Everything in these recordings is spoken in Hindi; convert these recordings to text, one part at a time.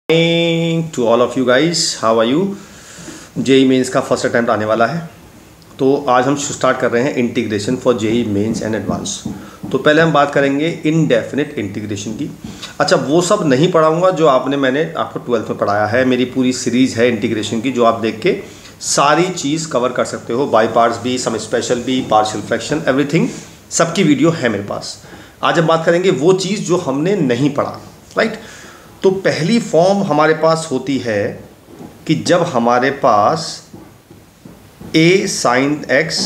To all of you guys, how are you. JEE Mains का फर्स्ट अटैम्प्ट आने वाला है, तो आज हम स्टार्ट कर रहे हैं integration for JEE Mains and advance. तो पहले हम बात करेंगे इनडेफिनिट इंटीग्रेशन की। अच्छा, वो सब नहीं पढ़ाऊंगा जो मैंने आपको 12th में पढ़ाया है। मेरी पूरी सीरीज़ है इंटीग्रेशन की, जो आप देख के सारी चीज़ कवर कर सकते हो, बाई पार्ट्स भी, सम स्पेशल भी, पार्शियल फ्रैक्शन, एवरीथिंग, सबकी वीडियो है मेरे पास। आज हम बात करेंगे वो चीज़ जो हमने नहीं पढ़ा, राइट। तो पहली फॉर्म हमारे पास होती है कि जब हमारे पास a sin x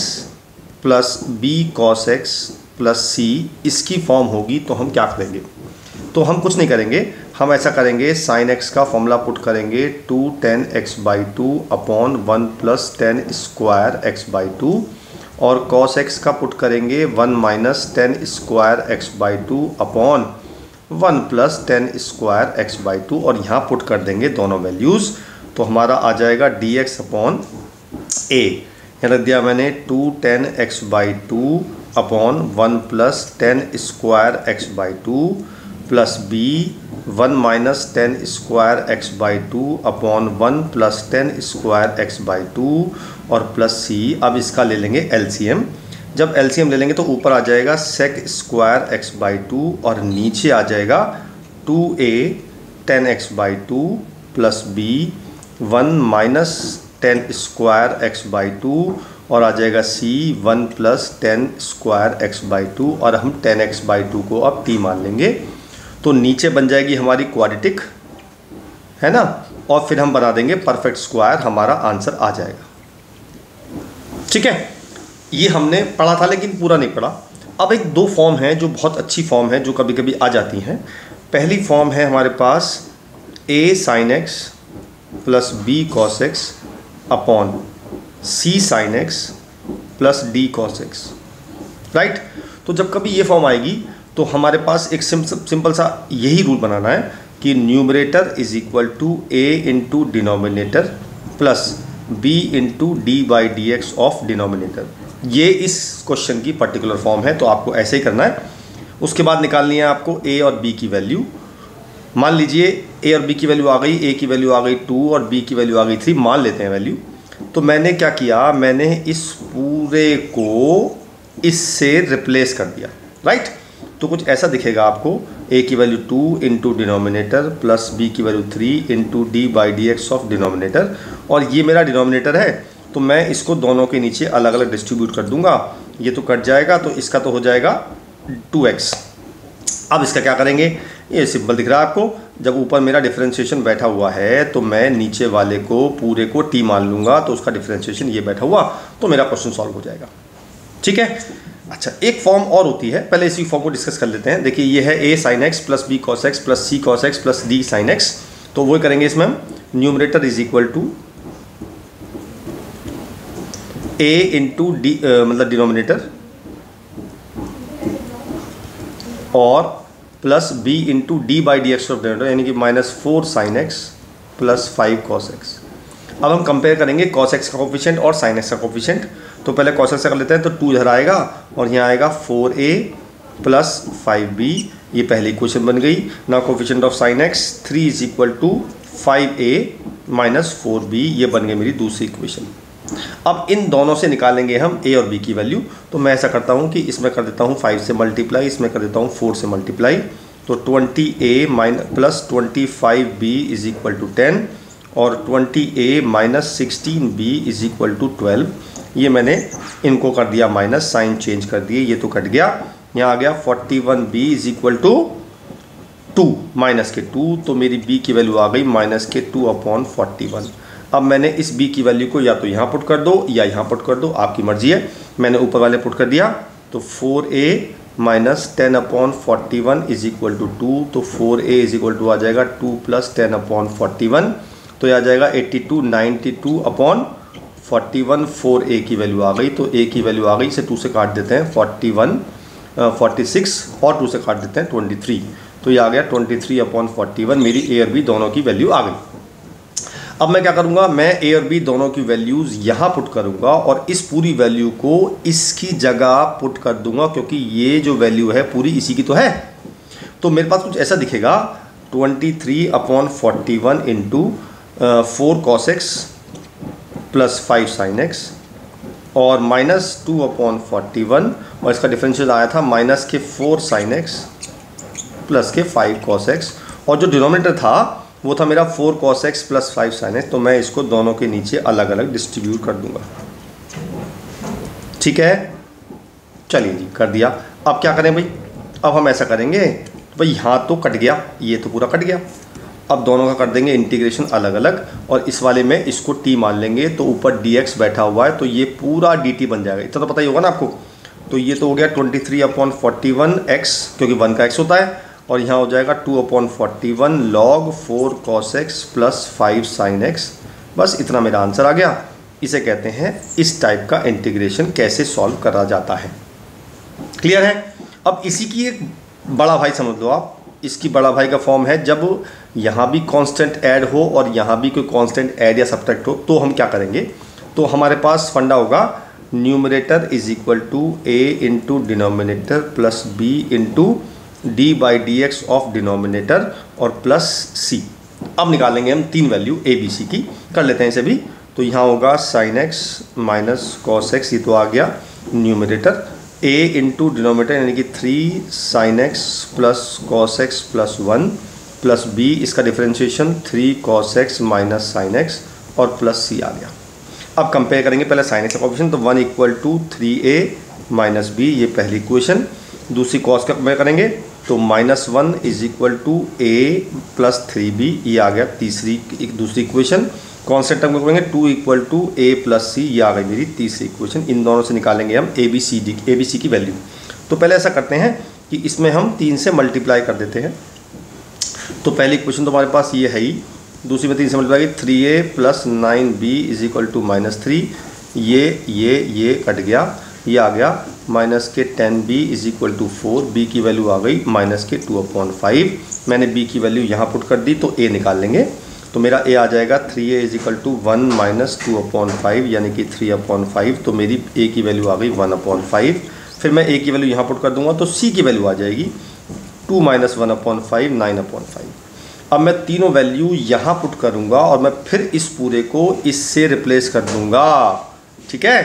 plus b cos x plus c इसकी फॉर्म होगी, तो हम क्या करेंगे? तो हम कुछ नहीं करेंगे, हम ऐसा करेंगे, sin x का फॉर्मूला पुट करेंगे 2 tan x/2 upon 1 plus tan square x/2, और cos x का पुट करेंगे 1 minus tan square x/2 upon 1 plus tan square x/2, और यहाँ पुट कर देंगे दोनों वैल्यूज़। तो हमारा आ जाएगा dx अपॉन a, यहाँ रख दिया मैंने 2 tan x/2 upon 1 plus tan square x/2 plus b 1 minus tan square x/2 upon 1 plus tan square x/2 और प्लस c। अब इसका ले लेंगे LCM। जब LCM ले लेंगे तो ऊपर आ जाएगा sec स्क्वायर x/2 और नीचे आ जाएगा 2a tan x/2 plus b 1 minus tan square x/2 और आ जाएगा c 1 plus tan square x/2, और हम tan x/2 को अब t मान लेंगे। तो नीचे बन जाएगी हमारी क्वाड्रेटिक, है ना, और फिर हम बना देंगे परफेक्ट स्क्वायर, हमारा आंसर आ जाएगा। ठीक है, ये हमने पढ़ा था लेकिन पूरा नहीं पढ़ा। अब एक दो फॉर्म है जो बहुत अच्छी फॉर्म है, जो कभी कभी आ जाती हैं। पहली फॉर्म है हमारे पास a sin x plus b cos x upon c sin x plus d cos x, right. तो जब कभी ये फॉर्म आएगी तो हमारे पास एक सिंपल सा यही रूल बनाना है कि numerator is equal to a into denominator plus b into d/dx of denominator. ये इस क्वेश्चन की पर्टिकुलर फॉर्म है, तो आपको ऐसे ही करना है। उसके बाद निकालनी है आपको a और b की वैल्यू। मान लीजिए a और b की वैल्यू आ गई, a की वैल्यू आ गई 2 और b की वैल्यू आ गई 3, मान लेते हैं वैल्यू। तो मैंने क्या किया, मैंने इस पूरे को इससे रिप्लेस कर दिया, राइट। तो कुछ ऐसा दिखेगा आपको, a की value 2 into denominator plus b की value 3 into d/dx of denominator, और ये मेरा डिनोमिनेटर है, तो मैं इसको दोनों के नीचे अलग अलग डिस्ट्रीब्यूट कर दूंगा। ये तो कट जाएगा, तो इसका तो हो जाएगा 2x। अब इसका क्या करेंगे, ये सिंपल दिख रहा है आपको। जब ऊपर मेरा डिफरेंशिएशन बैठा हुआ है तो मैं नीचे वाले को पूरे को t मान लूँगा, तो उसका डिफरेंशिएशन ये बैठा हुआ, तो मेरा क्वेश्चन सॉल्व हो जाएगा। ठीक है। अच्छा, एक फॉर्म और होती है, पहले इसी फॉर्म को डिस्कस कर लेते हैं। देखिए, ये है a sin x plus b cos x plus c cos x plus d sin x। तो वो करेंगे इसमें हम numerator is equal to a into D, मतलब डिनोमिनेटर, और plus b into d/dx of denominator, यानी कि -4 sin x plus 5 cos x। अब हम कंपेयर करेंगे cos x का कोफिशिएंट और sin x का कोफिशिएंट। तो पहले cos x से कर लेते हैं, तो 2 इधर आएगा और यहाँ आएगा 4a प्लस 5b, ये पहली इक्वेशन बन गई। ना coefficient of sin x 3 is equal to 5a minus 4b, ये बन गई मेरी दूसरी इक्वेशन। अब इन दोनों से निकालेंगे हम a और b की वैल्यू। तो मैं ऐसा करता हूँ कि इसमें कर देता हूँ 5 से मल्टीप्लाई, इसमें कर देता हूँ 4 से मल्टीप्लाई। तो 20a plus 25b is equal to 10 और 20a minus 16b is equal to 12। ये मैंने इनको कर दिया माइनस, साइन चेंज कर दिए, ये तो कट गया। यहाँ आ गया 41b is equal to 2 minus के 2, तो मेरी b की वैल्यू आ गई माइनस के 2 अपॉन 41। अब मैंने इस b की वैल्यू को या तो यहाँ पुट कर दो या यहाँ पुट कर दो, आपकी मर्जी है। मैंने ऊपर वाले पुट कर दिया, तो 4a minus 10 upon 41 is equal to 2, तो 4a इज इक्वल टू आ जाएगा 2 प्लस 10 अपॉन 41, तो यह आ जाएगा 82, 92 अपॉन 41। 4a की वैल्यू आ गई, तो a की वैल्यू आ गई, इसे 2 से काट देते हैं 41, 46 और 2 से काट देते हैं 23, तो ये आ गया 23 अपॉन 41। मेरी a और b दोनों की वैल्यू आ गई। अब मैं क्या करूंगा, मैं a और b दोनों की वैल्यूज़ यहाँ पुट करूंगा और इस पूरी वैल्यू को इसकी जगह पुट कर दूंगा, क्योंकि ये जो वैल्यू है पूरी इसी की तो है। तो मेरे पास कुछ ऐसा दिखेगा, 23/41 into 4 cos x plus 5 sin x और -2/41 और इसका डिफरेंशियल आया था माइनस के 4 sin x प्लस के 5 cos x और जो डिनोमिनेटर था वो था मेरा 4 cos x plus 5 sin x। तो मैं इसको दोनों के नीचे अलग अलग डिस्ट्रीब्यूट कर दूंगा। ठीक है, चलिए जी कर दिया। अब क्या करें भाई, अब हम ऐसा करेंगे भाई, यहाँ तो कट गया, ये तो पूरा कट गया। अब दोनों का कर देंगे इंटीग्रेशन अलग अलग और इस वाले में इसको t मान लेंगे तो ऊपर dx बैठा हुआ है तो ये पूरा dt बन जाएगा। इतना तो पता ही होगा ना आपको। तो ये तो हो गया 23/41 x क्योंकि 1 का x होता है और यहाँ हो जाएगा 2/41 log 4 cos x plus 5 sin x। बस इतना मेरा आंसर आ गया। इसे कहते हैं इस टाइप का इंटीग्रेशन कैसे सॉल्व करा जाता है। क्लियर है। अब इसी की एक बड़ा भाई समझ लो आप, इसकी बड़ा भाई का फॉर्म है जब यहाँ भी कांस्टेंट ऐड हो और यहाँ भी कोई कांस्टेंट ऐड या सब्ट्रैक्ट हो तो हम क्या करेंगे। तो हमारे पास फंडा होगा numerator is equal to a into denominator plus b into d/dx of denominator और प्लस c। अब निकालेंगे हम 3 वैल्यू a b c की। कर लेते हैं इसे भी। तो यहाँ होगा sin x minus cos x, ये तो आ गया न्यूमरेटर, a इंटू डिनोमिनेटर यानी कि 3 sin x plus cos x plus 1 plus b, इसका differentiation 3 cos x minus sin x और प्लस c आ गया। अब कंपेयर करेंगे पहले sin x का कोएफिशिएंट, तो 1 equal to 3a minus b, ये पहली इक्वेशन। दूसरी cos का कंपेयर करेंगे तो -1 is equal to a plus 3b, ये आ गया दूसरी इक्वेशन। कॉन्स्टेंट टर्म को करेंगे 2 equal to a plus c, ये आ गई मेरी तीसरी इक्वेशन। इन दोनों से निकालेंगे हम a b c की वैल्यू। तो पहले ऐसा करते हैं कि इसमें हम 3 से मल्टीप्लाई कर देते हैं। तो पहली इक्वेशन तो हमारे पास ये है ही, दूसरी में 3 से multiply 3a plus 9b is equal to -3, ये कट गया, ये आ गया माइनस के 10b is equal to 4, b की वैल्यू आ गई माइनस के 2/5। मैंने b की वैल्यू यहाँ पुट कर दी तो a निकाल लेंगे। तो मेरा a आ जाएगा 3a is equal to 1 minus 2/5 यानी कि 3/5। तो मेरी a की वैल्यू आ गई 1/5। फिर मैं a की वैल्यू यहाँ पुट कर दूंगा तो c की वैल्यू आ जाएगी 2 माइनस 1/5 9/5। अब मैं तीनों वैल्यू यहाँ पुट करूँगा और मैं फिर इस पूरे को इससे रिप्लेस कर दूँगा। ठीक है,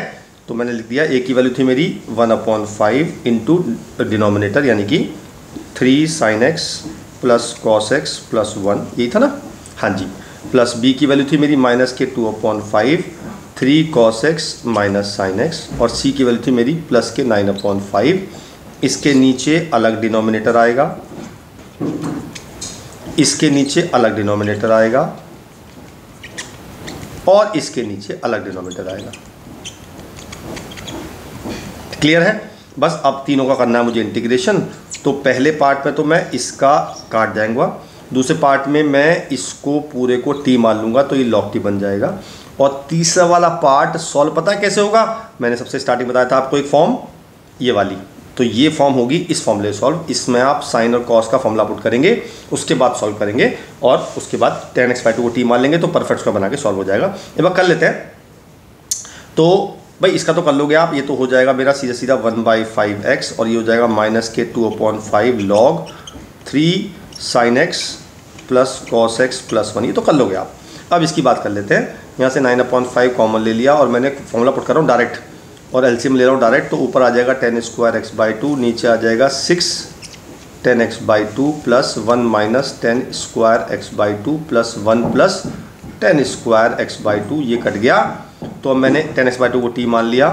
तो मैंने लिख दिया a की वैल्यू थी मेरी 1/5 इंटू डिनोमिनेटर यानी कि 3 sin x plus cos x plus 1, यही था ना। हाँ जी, प्लस b की वैल्यू थी मेरी माइनस के 2/5 3 cos x minus sin x और c की वैल्यू थी मेरी प्लस के 9/5। इसके नीचे अलग डिनोमिनेटर आएगा, इसके नीचे अलग डिनोमिनेटर आएगा और इसके नीचे अलग डिनोमिनेटर आएगा। क्लियर है। बस अब तीनों का करना है मुझे इंटीग्रेशन। तो पहले पार्ट में तो मैं इसका काट जाएंगा, दूसरे पार्ट में मैं इसको पूरे को t मान लूँगा तो ये log t बन जाएगा। और तीसरा वाला पार्ट सॉल्व पता है कैसे होगा, मैंने सबसे स्टार्टिंग बताया था आपको एक फॉर्म, ये वाली। तो ये फॉर्म होगी इस फॉर्मूले सॉल्व, इसमें आप साइन और कॉस का फॉर्मूला पुट करेंगे, उसके बाद सॉल्व करेंगे और उसके बाद tan x/2 को t मान लेंगे तो परफेक्ट स्क्वायर बना के सॉल्व हो जाएगा। एक बार कर लेते हैं। तो भाई इसका तो कर लोगे आप, ये तो हो जाएगा मेरा सीधा सीधा 1/5x और ये हो जाएगा माइनस के 2/5 log 3 sin x plus cos x plus 1, ये तो कर लोगे आप। अब इसकी बात कर लेते हैं। यहाँ से 9/5 कॉमन ले लिया और मैंने फॉर्मूला पुट कर रहा हूँ डायरेक्ट और एलसीएम ले रहा हूँ डायरेक्ट। तो ऊपर आ जाएगा 10^2x/2, नीचे आ जाएगा 6 10x/2 plus 1 minus 10^2x/2 plus 1 plus 10^2x/2, ये कट गया। तो अब मैंने 10x/2 को t मान लिया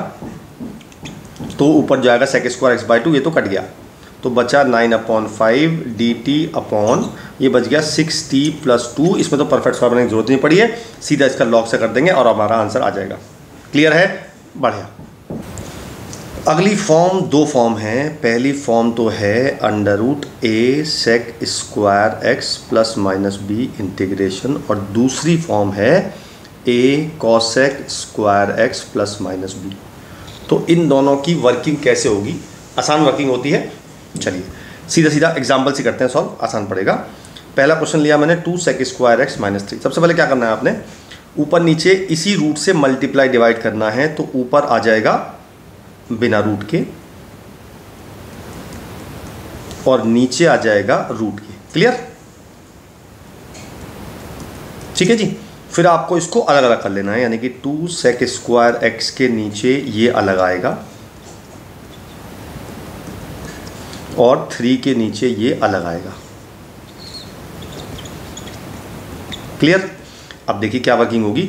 तो ऊपर जाएगा sec² x/2, ये तो कट गया। तो बचा 9/5 dt अपॉन, ये बच गया 6t प्लस 2। इसमें तो परफेक्ट स्क्वायर बनाने की जरूरत नहीं पड़ी है, सीधा इसका log से कर देंगे और हमारा आंसर आ जाएगा। क्लियर है, बढ़िया। अगली फॉर्म, दो फॉर्म हैं। पहली फॉर्म तो है √a sec² x plus minus b integration और दूसरी फॉर्म है a cosec² x plus minus b। तो इन दोनों की वर्किंग कैसे होगी, आसान वर्किंग होती है। चलिए सीधा सीधा एग्जाम्पल से करते हैं सॉल्व, आसान पड़ेगा। पहला क्वेश्चन लिया मैंने 2 sec² x माइनस 3। सबसे पहले क्या करना है आपने, ऊपर नीचे इसी रूट से मल्टीप्लाई डिवाइड करना है। तो ऊपर आ जाएगा बिना रूट के और नीचे आ जाएगा रूट के। क्लियर। ठीक है जी। फिर आपको इसको अलग अलग कर लेना है, यानी कि 2 सेक स्क्वायर एक्स के नीचे ये अलग आएगा और 3 के नीचे ये अलग आएगा। क्लियर? अब देखिए क्या वर्किंग होगी।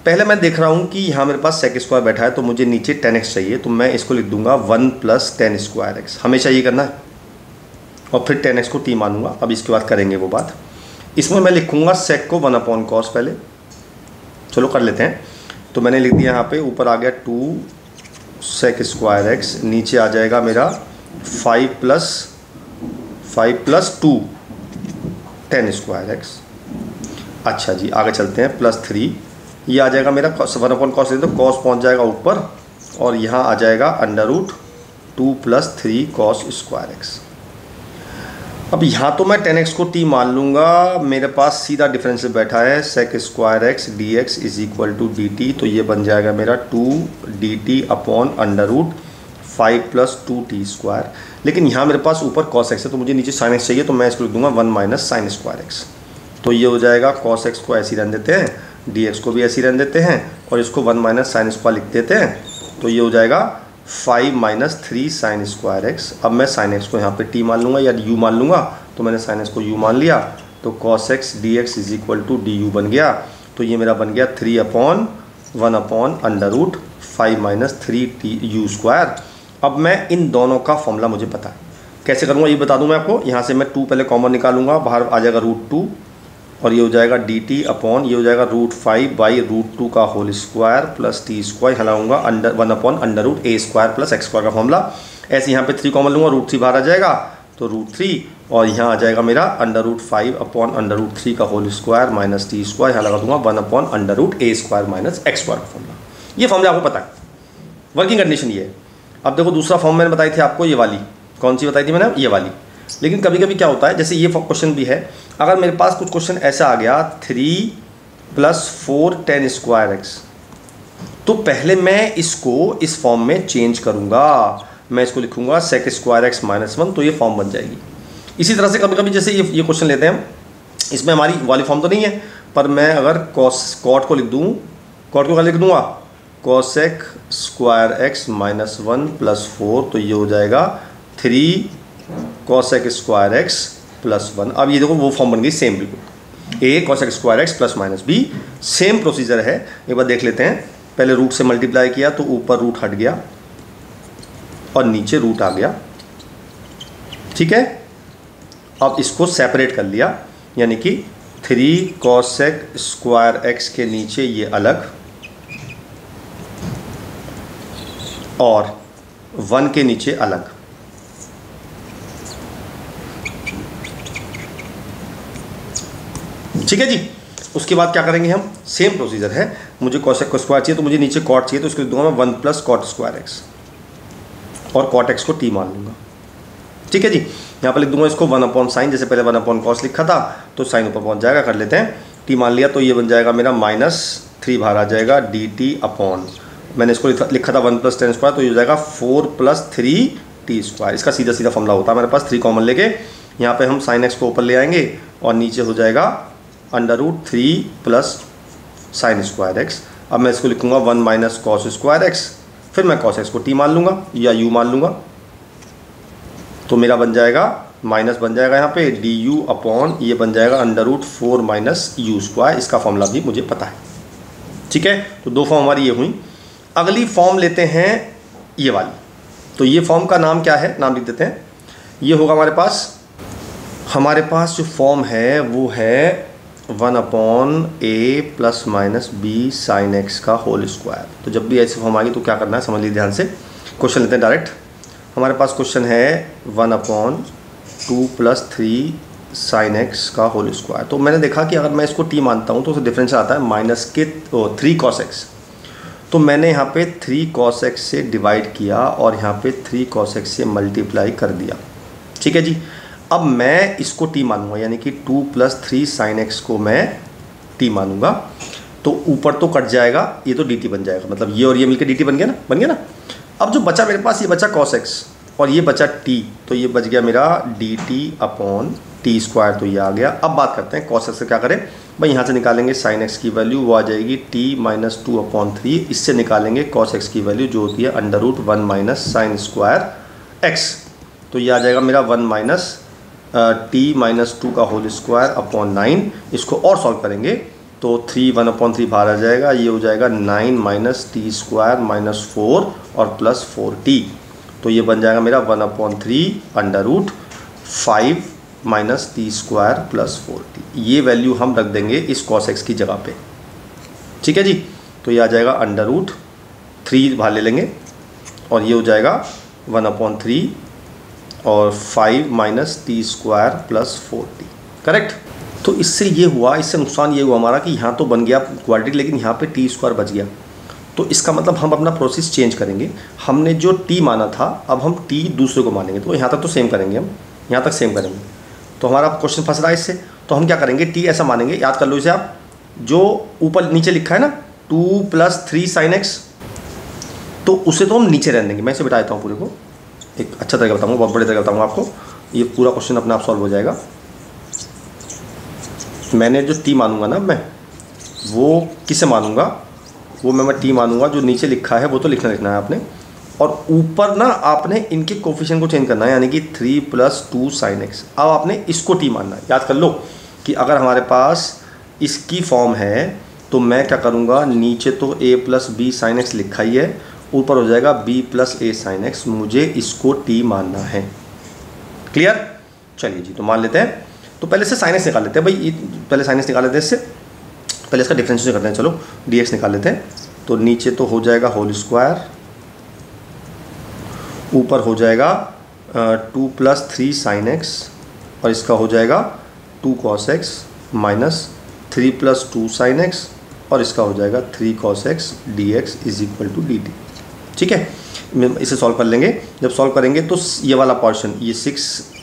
पहले मैं देख रहा हूँ कि यहाँ मेरे पास सेक स्क्वायर बैठा है, तो मुझे नीचे 10x चाहिए, तो मैं इसको लिख दूंगा 1 + 10 स्क्वायर एक्स। हमेशा ये करना है और फिर 10x को t मानूंगा। अब इसके बाद करेंगे वो बात। इसमें मैं लिखूंगा सेक को 1/cos पहले। चलो कर लेते हैं। तो मैंने लिख दिया यहाँ पे, ऊपर आ गया 2 सेक स्क्वायर एक्स, नीचे आ जाएगा मेरा 5 + 2 10 स्क्वायर एक्स। अच्छा जी, आगे चलते हैं। +3 ये आ जाएगा मेरा 1/cos ले, तो cos पहुँच जाएगा ऊपर और यहाँ आ जाएगा √2 + 3 cos स्क्वायर एक्स। अब यहाँ तो मैं 10x को t मान लूँगा, मेरे पास सीधा डिफरेंशियल बैठा है sec square x dx = dt, तो ये बन जाएगा मेरा 2dt/√5 + 2t²। लेकिन यहाँ मेरे पास ऊपर cos x है, तो मुझे नीचे sin x चाहिए, तो मैं इसको लिख दूँगा 1 - sin स्क्वायर x। तो ये हो जाएगा cos x को ऐसे ही रहने देते हैं, dx को भी ऐसे ही रहने देते हैं और इसको 1 - sin स्क्वायर लिख देते हैं। तो ये हो जाएगा 5 - 3 sin स्क्वायर एक्स। अब मैं sin x को यहाँ पे t मान लूँगा या u मान लूँगा, तो मैंने sin x को u मान लिया, तो cos x dx = du बन गया। तो ये मेरा बन गया 3/1/√5 - 3tu²। अब मैं इन दोनों का फॉर्मूला मुझे पता है, कैसे करूँगा ये बता दूँ मैं आपको। यहाँ से मैं 2 पहले कॉमन निकालूंगा, बाहर आ जाएगा √2 और ये हो जाएगा dt अपॉन, ये हो जाएगा √5/√2 का होल स्क्वायर प्लस t², यहाँ लाऊंगा 1/√a² प्लस x² का फॉर्मूला। ऐसे यहाँ पे 3 कॉमन लूँगा, √3 बाहर आ जाएगा, तो √3 और यहाँ आ जाएगा मेरा √5/√3 का होल स्क्वायर माइनस t², यहाँ लगा दूंगा 1/√a² माइनस x² का फॉर्मूला। ये फॉर्मूला आपको पता है, वर्किंग कंडीशन ये है। अब देखो दूसरा फॉर्म मैंने बताई थी आपको, ये वाली कौन सी बताई थी मैंने, ये वाली। लेकिन कभी कभी क्या होता है, जैसे ये क्वेश्चन भी है, अगर मेरे पास कुछ क्वेश्चन ऐसा आ गया 3 + 4 10 स्क्वायर एक्स, तो पहले मैं इसको इस फॉर्म में चेंज करूंगा। मैं इसको लिखूंगा सेक स्क्वायर एक्स -1, तो ये फॉर्म बन जाएगी। इसी तरह से कभी कभी जैसे ये क्वेश्चन लेते हैं, इसमें हमारी वाली फॉर्म तो नहीं है, पर मैं अगर कॉट को लिख दूँ, कॉट को क्या लिख दूंगा, कोसेक स्क्वायर एक्स -1 + 4, तो ये हो जाएगा 3 कोसेक स्क्वायर एक्स +1। अब ये देखो वो फॉर्म बन गई सेम, बिल्कुल a cosec square x +-b, same procedure है। एक बार देख लेते हैं। पहले रूट से मल्टीप्लाई किया तो ऊपर रूट हट गया और नीचे रूट आ गया, ठीक है। अब इसको सेपरेट कर लिया, यानी कि 3 कोसेक स्क्वायर एक्स के नीचे ये अलग और 1 के नीचे अलग। ठीक है जी। उसके बाद क्या करेंगे हम, सेम प्रोसीजर है। मुझे कोसेक को स्क्वायर चाहिए, तो मुझे नीचे कॉट चाहिए, तो उसको लिख दूंगा मैं 1 + cot स्क्वायर एक्स और cot x को t मान लूँगा। ठीक है जी। यहाँ पर लिख दूंगा इसको 1/sin, जैसे पहले 1/cos लिखा था, तो साइन ऊपर पहुँच जाएगा, कर लेते हैं। t मान लिया, तो ये बन जाएगा मेरा -3 बाहर आ जाएगा dt अपॉन, मैंने इसको लिखा था 1 + 10 स्क्वायर, तो ये हो जाएगा 4 + 3t²। इसका सीधा सीधा फॉर्मूला होता है मेरे पास। 3 कॉमन लेके यहाँ पे हम sin x को ऊपर ले आएंगे और नीचे हो जाएगा √3 + sin स्क्वायर एक्स। अब मैं इसको लिखूंगा 1 - cos स्क्वायर एक्स, फिर मैं cos x को t मान लूँगा या u मान लूँगा, तो मेरा बन जाएगा माइनस बन जाएगा यहाँ पे du अपॉन, ये बन जाएगा √4 - u²। इसका फॉर्मूला भी मुझे पता है, ठीक है। तो 2 फॉर्म हमारी ये हुई। अगली फॉर्म लेते हैं ये वाली। तो ये फॉर्म का नाम क्या है, नाम लिख देते हैं। ये होगा हमारे पास जो फॉर्म है वो है 1/a ± b sin x का होल स्क्वायर। तो जब भी ऐसी फॉर्म आएगी तो क्या करना है, समझ लीजिए ध्यान से। क्वेश्चन लेते हैं डायरेक्ट। हमारे पास क्वेश्चन है 1/2 + 3 sin x का होल स्क्वायर। तो मैंने देखा कि अगर मैं इसको t मानता हूँ तो उसे डिफरेंस आता है -3 cos x। तो मैंने यहाँ पे 3 cos x से डिवाइड किया और यहाँ पे 3 cos x से मल्टीप्लाई कर दिया, ठीक है जी। अब मैं इसको t मानूंगा, यानी कि 2 + 3 sin x को मैं t मानूंगा, तो ऊपर तो कट जाएगा, ये तो dt बन जाएगा, मतलब ये और ये मिलकर dt बन गया ना। अब जो बचा मेरे पास, ये बचा cos x और ये बचा t, तो ये बच गया मेरा dt अपॉन t², तो ये आ गया। अब बात करते हैं cos x से क्या करें। भाई यहाँ से निकालेंगे साइन एक्स की वैल्यू, वो आ जाएगी t माइनस 2/3। इससे निकालेंगे कॉस एक्स की वैल्यू जो होती है √1 माइनस साइन स्क्वायर एक्स। तो ये आ जाएगा मेरा 1 माइनस t माइनस 2 का होल स्क्वायर अपॉन 9। इसको और सॉल्व करेंगे तो 3 1/3 बाहर आ जाएगा, ये हो जाएगा 9 माइनस टी स्क्वायर माइनस 4 और प्लस 4t। तो ये बन जाएगा मेरा 1/3 √5 minus T square plus 4t। ये वैल्यू हम रख देंगे इस कॉस एक्स की जगह पे, ठीक है जी। तो ये आ जाएगा √3 बाहर ले लेंगे और ये हो जाएगा 1/3 और 5 minus T square plus 4t, correct. तो इससे ये हुआ, इससे नुकसान ये हुआ हमारा कि यहाँ तो बन गया क्वाड्रेटिक, लेकिन यहाँ पे टी स्क्वायर बच गया। तो इसका मतलब हम अपना प्रोसेस चेंज करेंगे। हमने जो t माना था अब हम t दूसरे को मानेंगे। तो यहाँ तक तो सेम करेंगे, हम यहाँ तक सेम करेंगे। तो हमारा क्वेश्चन फंस रहा है इससे, तो हम क्या करेंगे, t ऐसा मानेंगे, याद कर लो इसे आप, जो ऊपर नीचे लिखा है ना 2 + 3 sin x, तो उसे तो हम नीचे रहने देंगे। मैं इसे बिठा देता हूँ पूरे को, एक अच्छा तरीका बताऊँगा, बहुत बड़े तरीका बताऊँगा आपको। ये पूरा क्वेश्चन अपने आप सॉल्व हो जाएगा। मैंने जो t मानूंगा ना, मैं वो किसे मानूंगा, वो मैं t मानूंगा जो नीचे लिखा है वो तो लिखना है आपने, और ऊपर ना आपने इनके कोफिशिएंट को चेंज करना है, यानी कि 3 + 2 sin x। अब आपने इसको t मानना है। याद कर लो कि अगर हमारे पास इसकी फॉर्म है तो मैं क्या करूँगा, नीचे तो a + b sin x लिखा ही है, ऊपर हो जाएगा b + a sin x। मुझे इसको t मानना है। क्लियर? चलिए जी, तो मान लेते हैं। तो पहले से sin x निकाल लेते हैं भाई, पहले sin x निकाल लेते हैं। इससे पहले इसका डिफरेंशिएशन करते हैं। चलो dx निकाल लेते हैं। तो नीचे तो हो जाएगा होल स्क्वायर, ऊपर हो जाएगा 2 + 3 sin x, और इसका हो जाएगा 2 cos x minus 3 + 2 sin x, और इसका हो जाएगा 3 cos x dx = dt। ठीक है, इसे सॉल्व कर लेंगे। जब सॉल्व करेंगे तो ये वाला पोर्शन, ये 6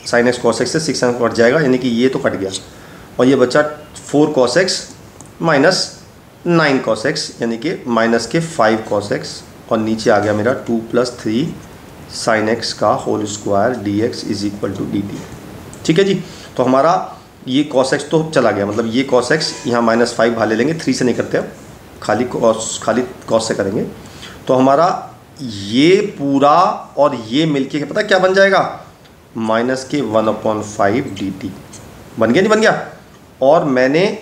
sin x cos x से 6 sin x कट जाएगा, यानी कि ये तो कट गया, और ये बचा 4 cos x minus 9 cos x, यानी कि माइनस के 5 cos x, और नीचे आ गया मेरा 2 + 3 sin x का होल स्क्वायर dx = dt। ठीक है जी। तो हमारा ये cos x तो चला गया, मतलब ये cos x यहाँ -5 बाहर ले लेंगे, 3 से नहीं करते अब, खाली cos से करेंगे। तो हमारा ये पूरा और ये मिलके पता क्या बन जाएगा, माइनस के 1/5 dt। बन गया नहीं बन गया? और मैंने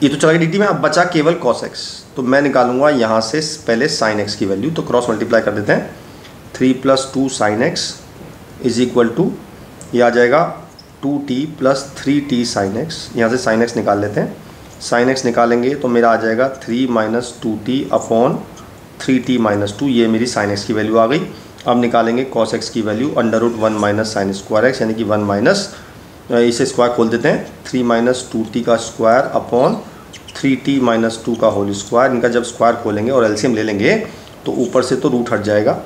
ये तो चला गया dt में, अब बचा केवल cos x। तो मैं निकालूंगा यहाँ से पहले sin x की वैल्यू, तो क्रॉस मल्टीप्लाई कर देते हैं। 3 + 2 sin x = ये आ जाएगा 2t + 3t sin x। यहाँ से sin x निकाल लेते हैं। sin x निकालेंगे तो मेरा आ जाएगा 3 - 2t अपॉन 3t - 2। ये मेरी sin x की वैल्यू आ गई। अब निकालेंगे cos x की value, √1 minus sine square x, यानी कि 1 माइनस, इसे स्क्वायर खोल देते हैं, 3 - 2t का स्क्वायर अपॉन 3t - 2 का होल स्क्वायर। इनका जब स्क्वायर खोलेंगे और एलसीएम ले लेंगे तो ऊपर से तो रूट हट जाएगा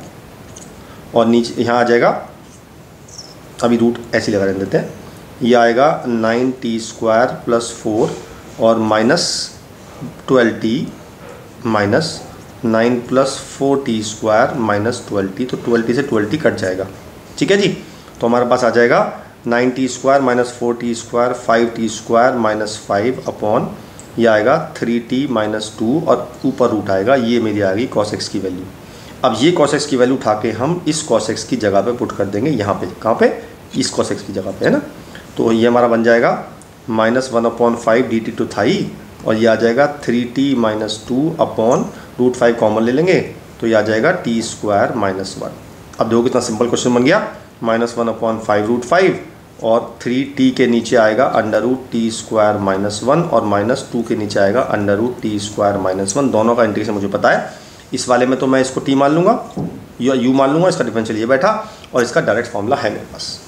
और नीचे यहाँ आ जाएगा, अभी रूट ऐसे लगा देते हैं, ये आएगा 9t² + 4 और -12t माइनस 9 + 4t² -12t। तो 12t से 12t कट जाएगा। ठीक है जी। तो हमारे पास आ जाएगा 9t² - 4t² 5t² -5 अपॉन, ये आएगा 3t - 2 और ऊपर रूट आएगा। ये मेरी आ गई cos x की वैल्यू। अब ये cos x की वैल्यू उठा के हम इस cos x की जगह पे पुट कर देंगे, यहाँ पे, कहाँ पे, इस cos x की जगह पे, है ना। तो ये हमारा बन जाएगा -1/5 dt टू थाई, और ये आ जाएगा 3t - 2 अपॉन √5 कॉमन ले लेंगे, तो ये आ जाएगा t² -1। अब देखो कितना सिंपल क्वेश्चन बन गया, -1/5 √5 और 3t के नीचे आएगा √t² -1 और -2 के नीचे आएगा √t² -1। दोनों का इंटीग्रेशन मुझे पता है। इस वाले में तो मैं इसको t मान लूँगा या u मान लूँगा, इसका डिफरेंशियल ये बैठा, और इसका डायरेक्ट फॉर्मूला है मेरे पास।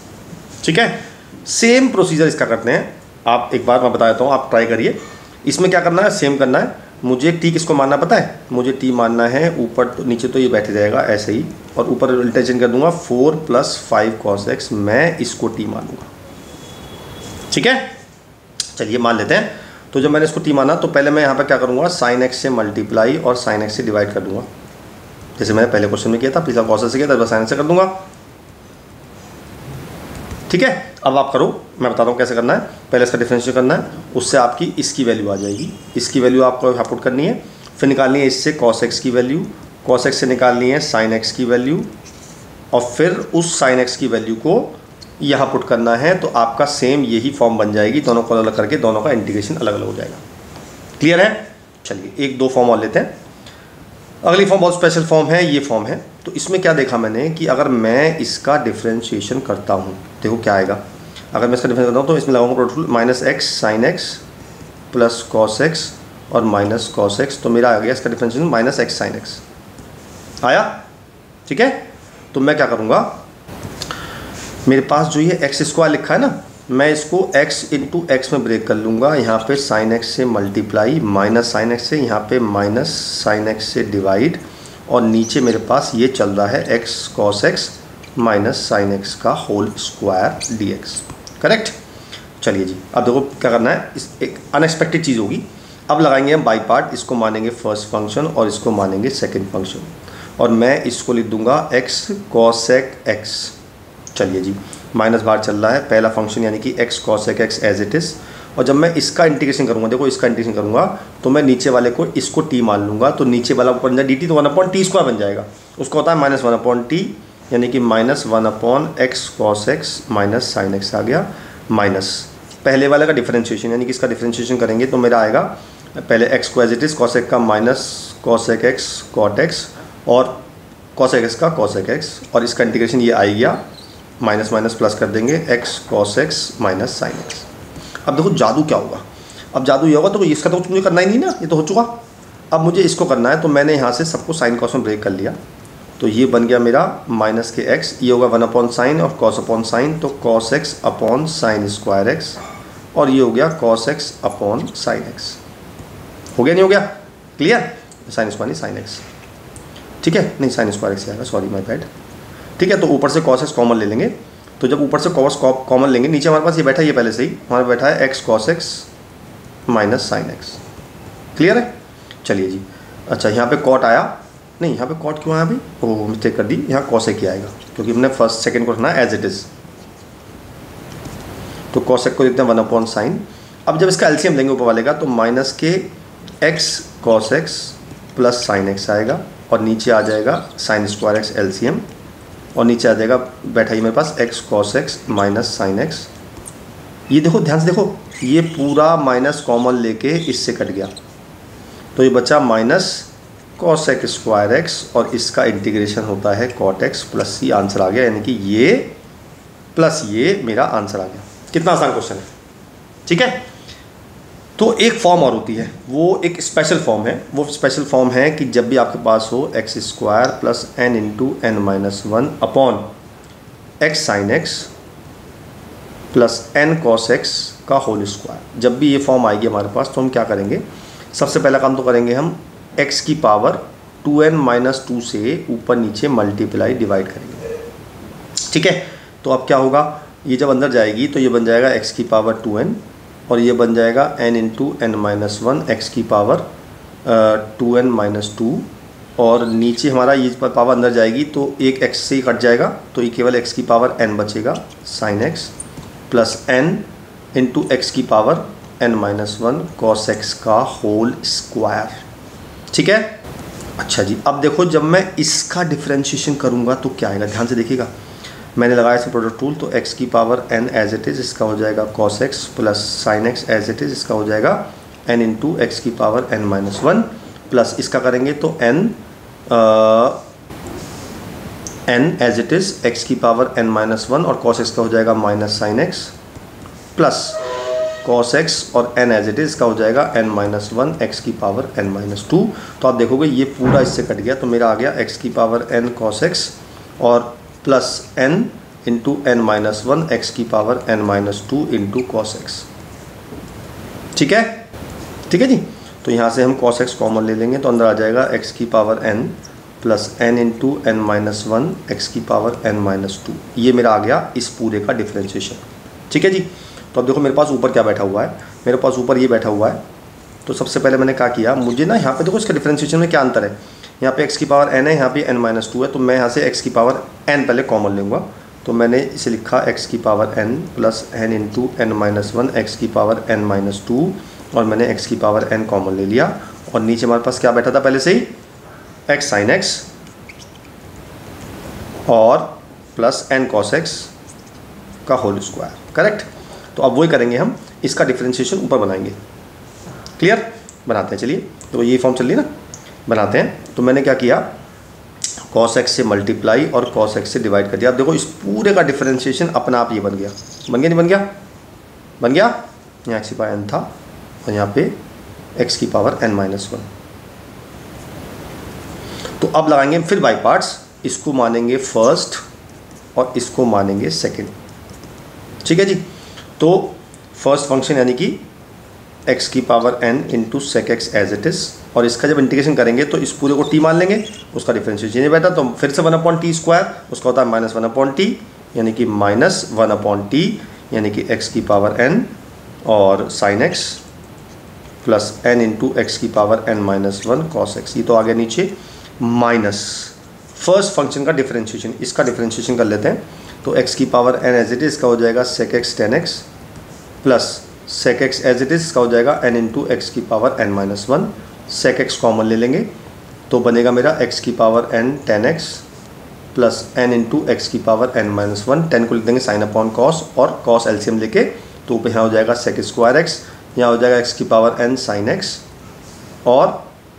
ठीक है, सेम प्रोसीजर इसका करते हैं। आप एक बार मैं बता देता हूँ, आप ट्राई करिए। इसमें क्या करना है, सेम करना है। मुझे t किसको मानना पता है, मुझे t मानना है ऊपर तो नीचे तो ये बैठे जाएगा ऐसे ही, और ऊपर इंटीग्रेशन कर दूंगा 4 + 5 cos x, मैं इसको t मानूंगा। ठीक है, चलिए मान लेते हैं। तो जब मैंने इसको t माना तो पहले मैं यहाँ पर क्या करूँगा, sin x से मल्टीप्लाई और sin x से डिवाइड कर दूंगा, जैसे मैंने पहले क्वेश्चन में किया था, पिछला cos से किया था, sin x से कर दूंगा। ठीक है, अब आप करो, मैं बताता हूँ कैसे करना है। पहले इसका डिफरेंशिएट करना है, उससे आपकी इसकी वैल्यू आ जाएगी, इसकी वैल्यू आपको यहाँ पुट करनी है, फिर निकालनी है इससे cos x की वैल्यू, cos x से निकालनी है sin x की वैल्यू, और फिर उस sin x की वैल्यू को यहाँ पुट करना है। तो आपका सेम यही फॉर्म बन जाएगी, दोनों को अलग करके दोनों का इंटीग्रेशन अलग अलग हो जाएगा। क्लियर है? चलिए एक दो फॉर्म और लेते हैं। अगली फॉर्म बहुत स्पेशल फॉर्म है, ये फॉर्म है। तो इसमें क्या देखा मैंने कि अगर मैं इसका डिफ्रेंशिएशन करता हूँ, देखो क्या आएगा। अगर मैं इसका डिफरेंस करता हूँ तो इसमें लगाऊंगा product rule, minus x sign x plus cos x और माइनस कॉस एक्स। तो मेरा आ गया इसका differentiation minus x sine x आया। ठीक है, तो मैं क्या करूँगा, मेरे पास जो ये एक्स स्क्वायर लिखा है ना, मैं इसको x इंटू एक्स में ब्रेक कर लूँगा। यहाँ पे साइन एक्स से मल्टीप्लाई, माइनस साइन एक्स से, यहाँ पे माइनस साइन एक्स से डिवाइड, और नीचे मेरे पास ये चल रहा है x cos x minus sine x का होल स्क्वायर dx। करेक्ट? चलिए जी, अब देखो क्या करना है, इस एक अनएक्सपेक्टेड चीज़ होगी। अब लगाएंगे हम बाई पार्ट, इसको मानेंगे फर्स्ट फंक्शन और इसको मानेंगे सेकेंड फंक्शन, और मैं इसको लिख दूंगा x cos x। चलिए जी, माइनस बाहर चल रहा है, पहला फंक्शन यानी कि x cos x as it is. और जब मैं इसका इंटीग्रेशन करूँगा, देखो इसका इंटीग्रेशन करूँगा तो मैं नीचे वाले को इसको t मान लूँगा, तो नीचे वाला बन जाए dt, तो 1/t² बन जाएगा। उसको होता है माइनस 1/t, यानी कि minus 1/x cos x minus sine x आ गया, माइनस पहले वाले का डिफरेंशिएशन, यानी कि इसका डिफरेंशिएशन करेंगे तो मेरा आएगा पहले x को as it is cos x का minus cos x cot x और cos x का cos x, और इसका इंटीग्रेशन ये आ गया, माइनस माइनस प्लस कर देंगे x cos x minus sine x. अब देखो जादू क्या होगा, अब जादू ये होगा, तो इसका तो कुछ मुझे करना ही नहीं ना, ये तो हो चुका। अब मुझे इसको करना है, तो मैंने यहाँ से सबको साइन कॉस में ब्रेक कर लिया, तो ये बन गया मेरा माइनस के x, ये होगा 1/sin और cos अपॉन साइन, तो cos x upon sine square x, और ये हो गया cos x upon sine x। हो गया नहीं हो गया? क्लियर? साइन स्क्वायर नहीं साइन x, ठीक है, नहीं साइन स्क्वायर x आएगा, सॉरी माय बैड। ठीक है, तो ऊपर से cos x कॉमन ले लेंगे, तो जब ऊपर से cos कॉमन लेंगे, नीचे हमारे पास ये बैठा है, ये पहले से ही हमारे बैठा है x cos x minus sine x. Clear है? चलिए जी, अच्छा यहाँ पे cot आया, नहीं यहाँ पे cot क्यों आया भाई, ओह मिस्टेक कर दी, यहाँ cos ही आएगा क्योंकि हमने फर्स्ट सेकंड को रखना है एज इट इज़। तो cos को लिखते हैं 1/sin। अब जब इसका एलसीएम लेंगे ऊपर वाले का, तो माइनस के x cos x plus sine x आएगा, और नीचे आ जाएगा साइन स्क्वायर एक्स एलसीएम, और नीचे आ जाएगा बैठा ही मेरे पास x cos x minus sine x. ये देखो ध्यान से देखो, ये पूरा माइनस कॉमन लेके इससे कट गया, तो ये बचा minus cos x square x, और इसका इंटीग्रेशन होता है cot x plus c। Answer आ गया, यानी कि ये प्लस ये मेरा आंसर आ गया। कितना आसान क्वेश्चन है, ठीक है। तो एक फॉर्म और होती है, वो एक स्पेशल फॉर्म है। वो स्पेशल फॉर्म है कि जब भी आपके पास हो x square plus n into n minus 1 upon x sign x plus n cos x का होल स्क्वायर, जब भी ये फॉर्म आएगी हमारे पास, तो हम क्या करेंगे, सबसे पहला काम तो करेंगे हम x की पावर 2n माइनस 2 से ऊपर नीचे मल्टीप्लाई डिवाइड करेंगे, ठीक है। तो अब क्या होगा, ये जब अंदर जाएगी तो ये बन जाएगा x की पावर 2n, और ये बन जाएगा n into n minus 1 x की पावर 2n माइनस 2, और नीचे हमारा ये पावर अंदर जाएगी तो एक x से ही कट जाएगा, तो ये केवल x की पावर n बचेगा sine x plus n into x की power n minus 1 cos x का होल स्क्वायर, ठीक है। अच्छा जी, अब देखो जब मैं इसका डिफरेंशिएशन करूँगा तो क्या आएगा, ध्यान से देखिएगा। मैंने लगाया इसे प्रोडक्ट रूल, तो x की power n as it is, इसका हो जाएगा cos x plus sine x as it is, इसका हो जाएगा n इंटू x की पावर n माइनस 1, प्लस इसका करेंगे तो n as it is x की पावर n माइनस 1, और cos x का हो जाएगा minus sine x plus cos x और n एज इट इज़, इसका हो जाएगा n माइनस 1 x की पावर n माइनस 2। तो आप देखोगे ये पूरा इससे कट गया, तो मेरा आ गया x की पावर n cos x और plus n into n minus 1 x की power n minus 2 into cos x, ठीक है, ठीक है जी। तो यहाँ से हम cos x कॉमन ले लेंगे, तो अंदर आ जाएगा x की power n plus n into n minus 1 x की पावर n माइनस 2। ये मेरा आ गया इस पूरे का डिफरेंशिएशन, ठीक है जी। तो अब देखो मेरे पास ऊपर क्या बैठा हुआ है, मेरे पास ऊपर ये बैठा हुआ है। तो सबसे पहले मैंने क्या किया, मुझे ना यहाँ पे देखो इसका डिफरेंशिएशन में क्या अंतर है, यहाँ पे x की पावर n है, यहाँ पे n माइनस 2 है, तो मैं यहाँ से x की पावर n पहले कॉमन लूँगा, तो मैंने इसे लिखा x की power n plus n into n minus one, x की पावर n माइनस टू, और मैंने x की पावर n कॉमन ले लिया, और नीचे हमारे पास क्या बैठा था पहले से ही, x साइन x और प्लस n कॉस x का होल स्क्वायर, करेक्ट। तो अब वही करेंगे हम, इसका डिफरेंशिएशन ऊपर बनाएंगे। क्लियर, बनाते हैं, चलिए। तो ये फॉर्म चल रही है ना, बनाते हैं। तो मैंने क्या किया, cos x से मल्टीप्लाई और cos x से डिवाइड कर दिया। अब देखो इस पूरे का डिफरेंशिएशन अपना आप ये बन गया, बन गया नहीं बन गया, बन गया। यहाँ x की पावर n था और यहाँ पे x की पावर n माइनस वन। तो अब लगाएंगे फिर बाई पार्ट्स, इसको मानेंगे फर्स्ट और इसको मानेंगे सेकंड, ठीक है जी। तो फर्स्ट फंक्शन यानी कि x की power n into sec x as it is, और इसका जब इंटीग्रेशन करेंगे तो इस पूरे को t मान लेंगे, उसका डिफरेंशिएशन नहीं बैठा, तो फिर से 1/t स्क्वायर, उसका होता है माइनस 1/t, यानी कि माइनस 1/t, यानी कि x की पावर n और sine x plus n into x की power n minus one cos x। ये तो आ गया नीचे, माइनस फर्स्ट फंक्शन का डिफरेंशिएशन, इसका डिफरेंशिएशन कर लेते हैं। तो x की power n as it is का हो जाएगा sec x tan x plus sec x as it is का हो जाएगा n इंटू एक्स की power n minus one. Sec x common ले लेंगे तो बनेगा मेरा x की power n ten x plus n into x की पावर n माइनस वन। 10 को लिख देंगे साइन अपॉन कॉस, और कॉस एलसीएम लेके तो यहाँ हो जाएगा सेक स्क्वायर एक्स, यहाँ हो जाएगा x की पावर n साइन एक्स और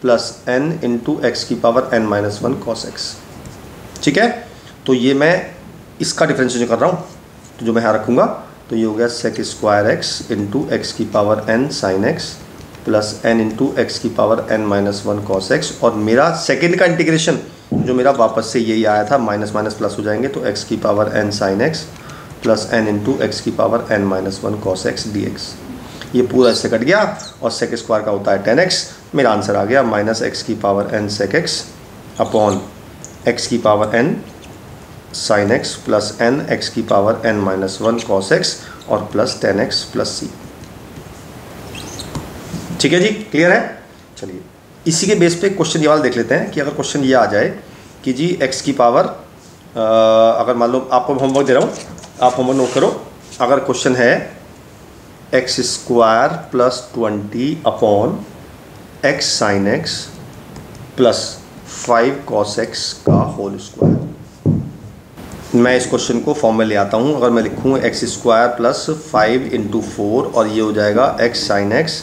प्लस n इंटू एक्स की power n minus one cos x, ठीक है। तो ये मैं इसका डिफरेंशिएशन कर रहा हूँ, तो जो मैं यहाँ रखूँगा तो ये हो गया sec square x into x की power n sine x plus n into x की power n minus one cos x, और मेरा सेकेंड का इंटीग्रेशन जो मेरा वापस से यही आया था, माइनस माइनस प्लस हो जाएंगे, तो x की power n sine x plus n into x की power n minus one cos x d x. ये पूरा इससे कट गया और सेक स्क्वायर का होता है 10x। मेरा आंसर आ गया माइनस एक्स की power n sec x upon x की power n sine x plus n x की power n minus one cos x और प्लस 10x प्लस c, ठीक है जी, क्लियर है। चलिए इसी के बेस पे क्वेश्चन ये वाला देख लेते हैं कि अगर क्वेश्चन ये आ जाए कि जी x की पावर, अगर मान लो आपको होमवर्क दे रहा हूँ, आप होमवर्क नोट करो। अगर क्वेश्चन है x square plus 20 upon x sign x plus 5 cos x का होल स्क्वायर, मैं इस क्वेश्चन को फॉर्म में ले आता हूँ। अगर मैं लिखूँ एक्स स्क्वायर प्लस 5 इंटू 4 और ये हो जाएगा x sign x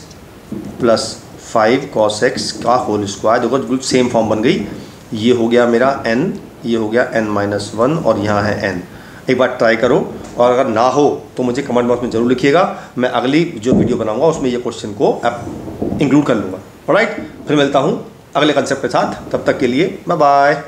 plus 5 cos x का होल स्क्वायर, देखो बिल्कुल सेम फॉर्म बन गई। ये हो गया मेरा n, ये हो गया n माइनस वन और यहाँ है n। एक बार ट्राई करो, और अगर ना हो तो मुझे कमेंट बॉक्स में ज़रूर लिखिएगा, मैं अगली जो वीडियो बनाऊंगा उसमें ये क्वेश्चन को इंक्लूड कर लूँगा। ऑलराइट, फिर मिलता हूँ अगले कंसेप्ट के साथ, तब तक के लिए बाय बाय।